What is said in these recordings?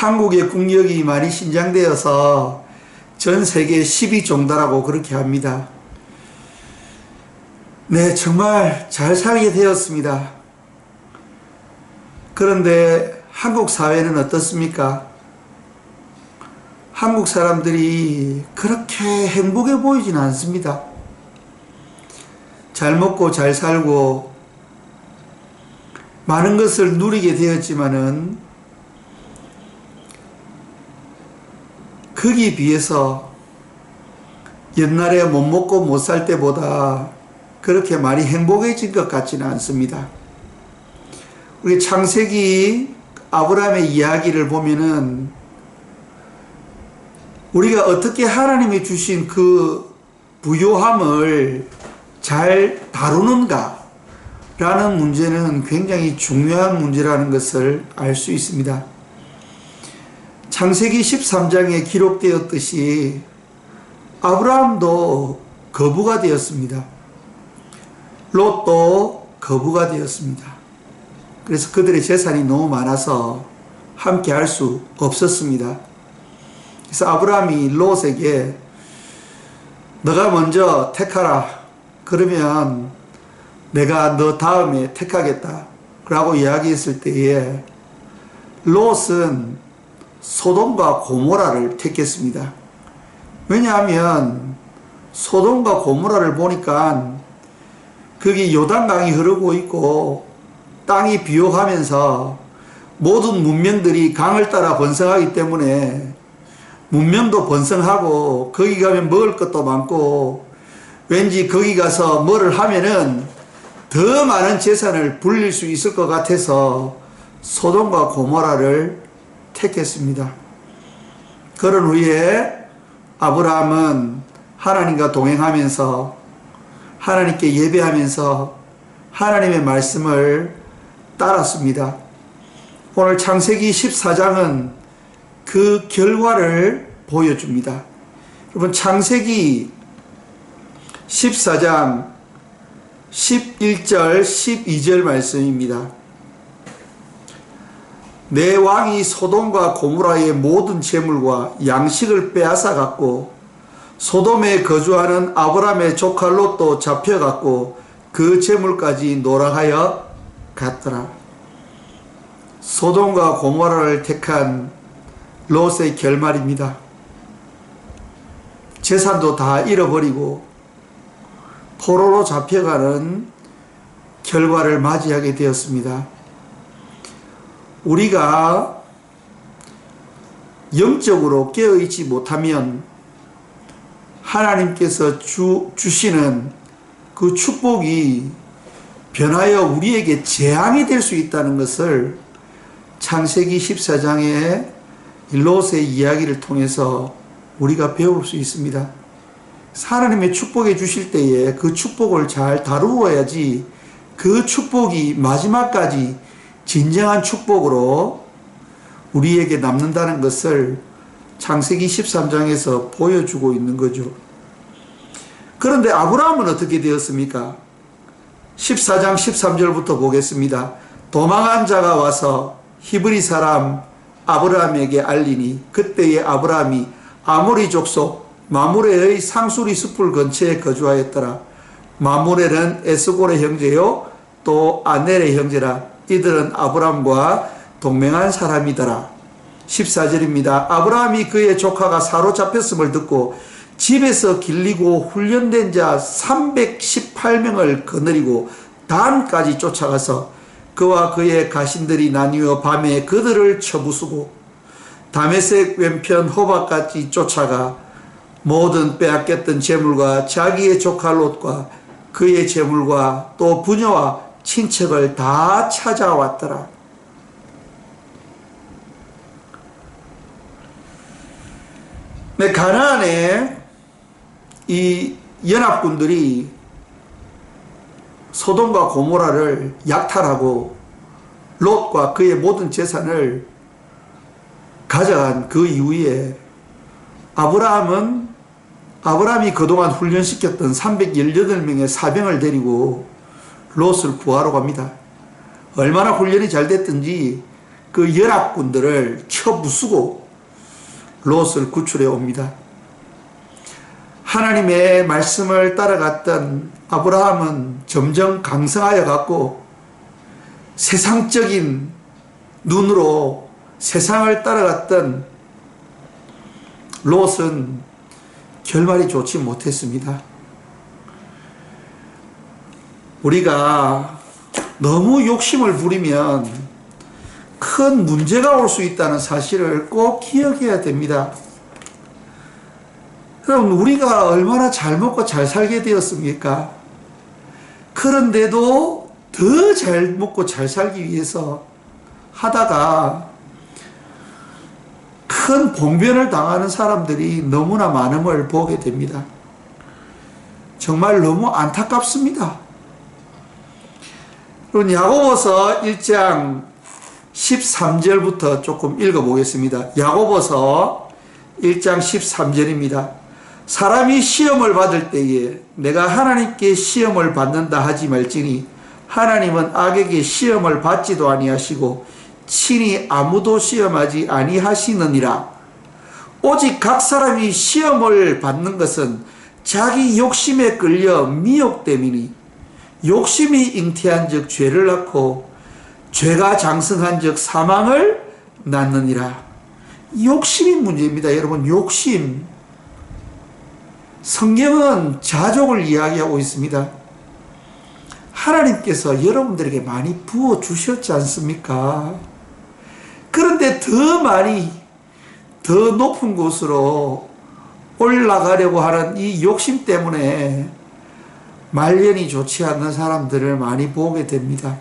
한국의 국력이 많이 신장되어서 전 세계 10위 정도라고 그렇게 합니다. 네, 정말 잘 살게 되었습니다. 그런데 한국 사회는 어떻습니까? 한국 사람들이 그렇게 행복해 보이지는 않습니다. 잘 먹고 잘 살고 많은 것을 누리게 되었지만은 거기에 비해서 옛날에 못 먹고 못 살 때보다 그렇게 많이 행복해진 것 같지는 않습니다. 우리 창세기 아브라함의 이야기를 보면은 우리가 어떻게 하나님이 주신 그 부요함을 잘 다루는가 라는 문제는 굉장히 중요한 문제라는 것을 알 수 있습니다. 창세기 13장에 기록되었듯이 아브라함도 거부가 되었습니다. 롯도 거부가 되었습니다. 그래서 그들의 재산이 너무 많아서 함께 할 수 없었습니다. 그래서 아브라함이 롯에게 너가 먼저 택하라. 그러면 내가 너 다음에 택하겠다. 라고 이야기했을 때에 롯은 소돔과 고모라를 택했습니다. 왜냐하면 소돔과 고모라를 보니까 거기 요단강이 흐르고 있고 땅이 비옥하면서 모든 문명들이 강을 따라 번성하기 때문에 문명도 번성하고 거기 가면 먹을 것도 많고 왠지 거기 가서 뭐를 하면은 더 많은 재산을 불릴 수 있을 것 같아서 소돔과 고모라를 택했습니다. 그런 후에 아브라함은 하나님과 동행하면서 하나님께 예배하면서 하나님의 말씀을 따랐습니다. 오늘 창세기 14장은 그 결과를 보여줍니다. 여러분, 창세기 14장 11절 12절 말씀입니다. 내 왕이 소돔과 고모라의 모든 재물과 양식을 빼앗아 갔고 소돔에 거주하는 아브라함의 조카 롯도 잡혀갔고 그 재물까지 노락하여 갔더라. 소돔과 고모라를 택한 롯의 결말입니다. 재산도 다 잃어버리고 포로로 잡혀가는 결과를 맞이하게 되었습니다. 우리가 영적으로 깨어있지 못하면 하나님께서 주시는 그 축복이 변하여 우리에게 재앙이 될 수 있다는 것을 창세기 14장의 롯의 이야기를 통해서 우리가 배울 수 있습니다. 하나님의 축복해 주실 때에 그 축복을 잘 다루어야지 그 축복이 마지막까지 진정한 축복으로 우리에게 남는다는 것을 창세기 13장에서 보여주고 있는 거죠. 그런데 아브라함은 어떻게 되었습니까? 14장 13절부터 보겠습니다. 도망한 자가 와서 히브리 사람 아브라함에게 알리니 그때의 아브라함이 아모리 족속 마므레의 상수리 숲을 근처에 거주하였더라. 마므레는 에스골의 형제요 또 아넬의 형제라. 이들은 아브라함과 동맹한 사람이더라. 14절입니다. 아브라함이 그의 조카가 사로잡혔음을 듣고 집에서 길리고 훈련된 자 318명을 거느리고 단까지 쫓아가서 그와 그의 가신들이 나뉘어 밤에 그들을 쳐부수고 다메섹 왼편 호박까지 쫓아가 모든 빼앗겼던 재물과 자기의 조카 롯과 그의 재물과 또 부녀와 친척을 다 찾아왔더라. 네, 가나안에 이 연합군들이 소돔과 고모라를 약탈하고 롯과 그의 모든 재산을 가져간 그 이후에 아브라함이 그동안 훈련시켰던 318명의 사병을 데리고 롯을 구하러 갑니다. 얼마나 훈련이 잘 됐든지 그 연합군들을 쳐부수고 롯을 구출해 옵니다. 하나님의 말씀을 따라갔던 아브라함은 점점 강성하여 갔고 세상적인 눈으로 세상을 따라갔던 롯은 결말이 좋지 못했습니다. 우리가 너무 욕심을 부리면 큰 문제가 올 수 있다는 사실을 꼭 기억해야 됩니다. 그럼 우리가 얼마나 잘 먹고 잘 살게 되었습니까? 그런데도 더 잘 먹고 잘 살기 위해서 하다가 큰 봉변을 당하는 사람들이 너무나 많음을 보게 됩니다. 정말 너무 안타깝습니다. 그럼 야고보서 1장 13절부터 조금 읽어보겠습니다. 야고보서 1장 13절입니다. 사람이 시험을 받을 때에 내가 하나님께 시험을 받는다 하지 말지니 하나님은 악에게 시험을 받지도 아니하시고 친히 아무도 시험하지 아니하시느니라. 오직 각 사람이 시험을 받는 것은 자기 욕심에 끌려 미혹됨이니 욕심이 잉태한 즉 죄를 낳고 죄가 장성한 즉 사망을 낳느니라. 욕심이 문제입니다. 여러분, 욕심. 성경은 자족을 이야기하고 있습니다. 하나님께서 여러분들에게 많이 부어주셨지 않습니까? 그런데 더 많이, 더 높은 곳으로 올라가려고 하는 이 욕심 때문에 말년이 좋지 않는 사람들을 많이 보게 됩니다.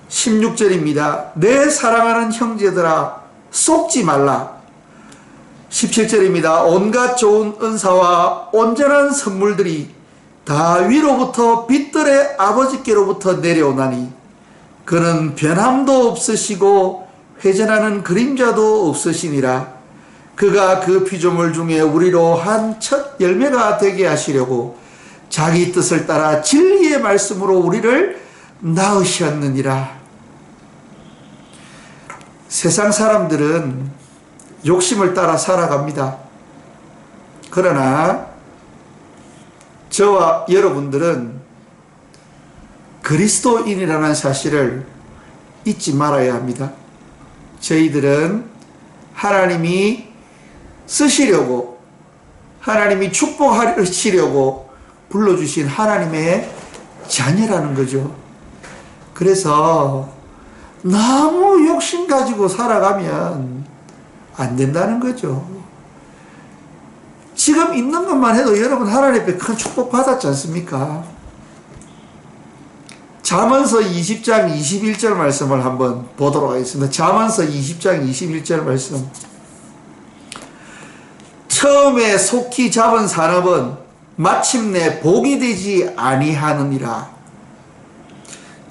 16절입니다. 내 사랑하는 형제들아 속지 말라. 17절입니다. 온갖 좋은 은사와 온전한 선물들이 다 위로부터 빛들의 아버지께로부터 내려오나니 그는 변함도 없으시고 회전하는 그림자도 없으시니라. 그가 그 피조물 중에 우리로 한 첫 열매가 되게 하시려고 자기 뜻을 따라 진리의 말씀으로 우리를 낳으셨느니라. 세상 사람들은 욕심을 따라 살아갑니다. 그러나 저와 여러분들은 그리스도인이라는 사실을 잊지 말아야 합니다. 저희들은 하나님이 쓰시려고, 하나님이 축복하시려고 불러주신 하나님의 자녀라는 거죠. 그래서 너무 욕심 가지고 살아가면 안 된다는 거죠. 지금 있는 것만 해도 여러분 하나님 앞에 큰 축복 받았지 않습니까? 잠언서 20장 21절 말씀을 한번 보도록 하겠습니다. 잠언서 20장 21절 말씀. 처음에 속히 잡은 산업은 마침내 복이 되지 아니하느니라.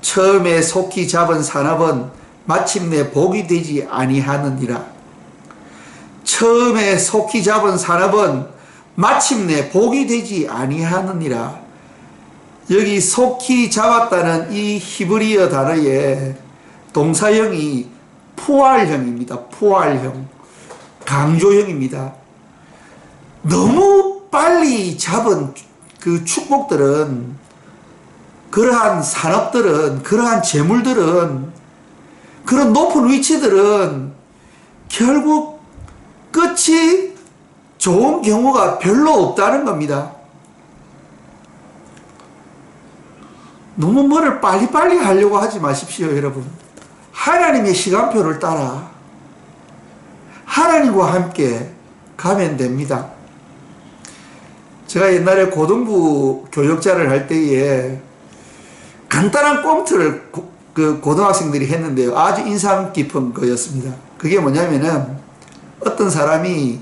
처음에 속히 잡은 산업은 마침내 복이 되지 아니하느니라. 처음에 속히 잡은 산업은 마침내 복이 되지 아니하느니라. 여기 속히 잡았다는 이 히브리어 단어의 동사형이 포알형입니다. 포알형. 강조형입니다. 너무 빨리 잡은 그 축복들은, 그러한 산업들은, 그러한 재물들은, 그런 높은 위치들은 결국 끝이 좋은 경우가 별로 없다는 겁니다. 너무 뭐를 빨리빨리 하려고 하지 마십시오, 여러분. 하나님의 시간표를 따라 하나님과 함께 가면 됩니다. 제가 옛날에 고등부 교역자를 할 때에 간단한 꽁트를 그 고등학생들이 했는데요. 아주 인상 깊은 거였습니다. 그게 뭐냐면은 어떤 사람이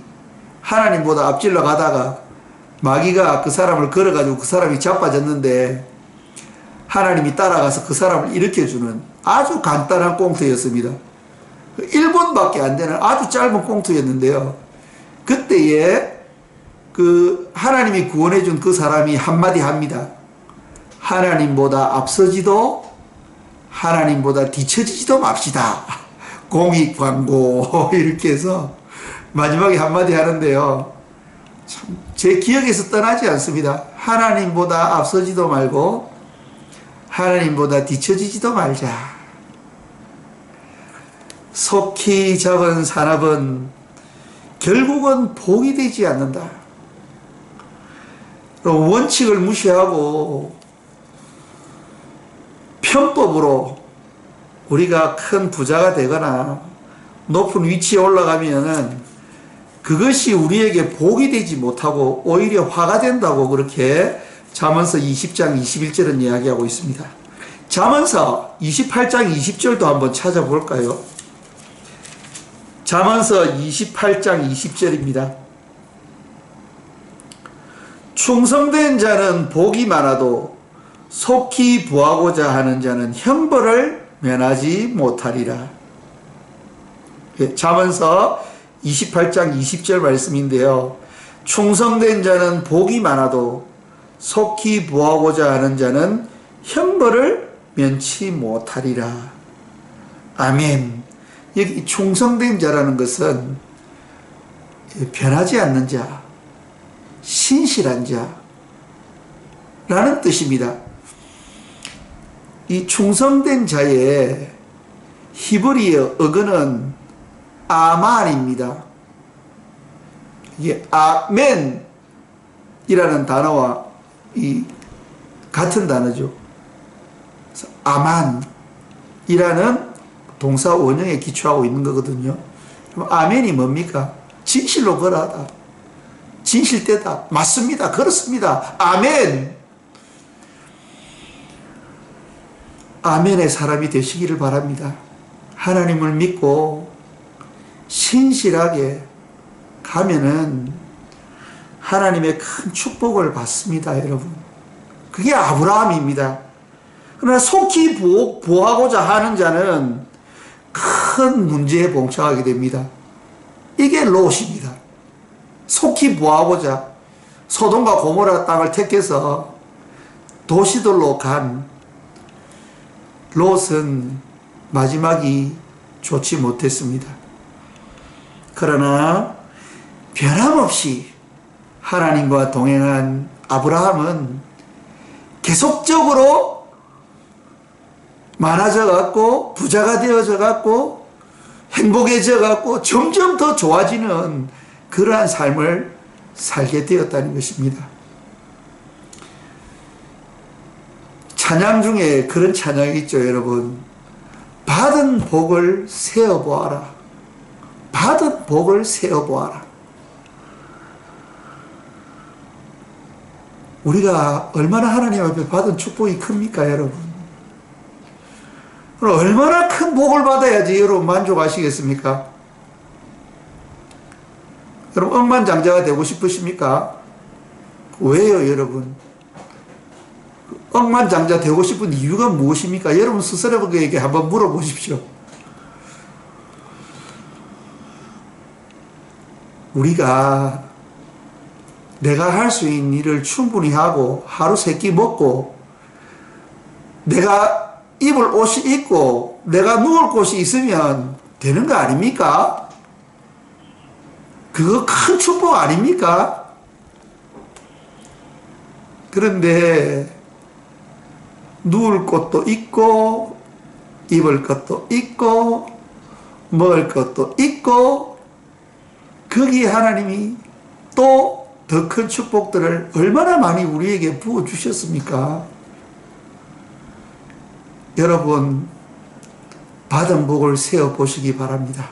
하나님보다 앞질러 가다가 마귀가 그 사람을 걸어가지고 그 사람이 자빠졌는데 하나님이 따라가서 그 사람을 일으켜주는 아주 간단한 꽁트였습니다. 1분밖에 안 되는 아주 짧은 꽁트였는데요. 그때에 그 하나님이 구원해준 그 사람이 한마디 합니다. 하나님보다 앞서지도 하나님보다 뒤처지지도 맙시다. 공익 광고 이렇게 해서 마지막에 한마디 하는데요. 참 제 기억에서 떠나지 않습니다. 하나님보다 앞서지도 말고 하나님보다 뒤처지지도 말자. 속히 잡은 산업은 결국은 복이 되지 않는다. 원칙을 무시하고 편법으로 우리가 큰 부자가 되거나 높은 위치에 올라가면은 그것이 우리에게 복이 되지 못하고 오히려 화가 된다고 그렇게 잠언서 20장 21절은 이야기하고 있습니다. 잠언서 28장 20절도 한번 찾아볼까요? 잠언서 28장 20절입니다. 충성된 자는 복이 많아도 속히 부하고자 하는 자는 형벌을 면하지 못하리라. 잠언서 28장 20절 말씀인데요. 충성된 자는 복이 많아도 속히 부하고자 하는 자는 형벌을 면치 못하리라. 아멘. 여기 충성된 자라는 것은 변하지 않는 자, 신실한 자라는 뜻입니다. 이 충성된 자의 히브리어 어근은 아만입니다. 이게 아멘이라는 단어와 이 같은 단어죠. 그래서 아만이라는 동사 원형에 기초하고 있는 거거든요. 그럼 아멘이 뭡니까? 진실로 거라다. 진실되다. 맞습니다. 그렇습니다. 아멘. 아멘의 사람이 되시기를 바랍니다. 하나님을 믿고 신실하게 가면은 하나님의 큰 축복을 받습니다, 여러분. 그게 아브라함입니다. 그러나 속히 보호하고자 하는 자는 큰 문제에 봉착하게 됩니다. 이게 롯입니다. 속히 보호하고자 소돔과 고모라 땅을 택해서 도시들로 간 롯은 마지막이 좋지 못했습니다. 그러나 변함없이 하나님과 동행한 아브라함은 계속적으로 많아져 갖고 부자가 되어져 갖고 행복해져 갖고 점점 더 좋아지는 그러한 삶을 살게 되었다는 것입니다. 찬양 중에 그런 찬양이 있죠, 여러분. 받은 복을 세어보아라. 받은 복을 세어보아라. 우리가 얼마나 하나님 앞에 받은 축복이 큽니까, 여러분? 그럼 얼마나 큰 복을 받아야지 여러분 만족하시겠습니까? 여러분 억만장자가 되고 싶으십니까? 왜요, 여러분? 억만장자 되고 싶은 이유가 무엇입니까? 여러분 스스로에게 한번 물어보십시오. 우리가 내가 할 수 있는 일을 충분히 하고 하루 세 끼 먹고 내가 입을 옷이 있고 내가 누울 곳이 있으면 되는 거 아닙니까? 그거 큰 축복 아닙니까? 그런데 누울 곳도 있고 입을 것도 있고 먹을 것도 있고 거기에 하나님이 또 더 큰 축복들을 얼마나 많이 우리에게 부어주셨습니까? 여러분 받은 복을 세어보시기 바랍니다.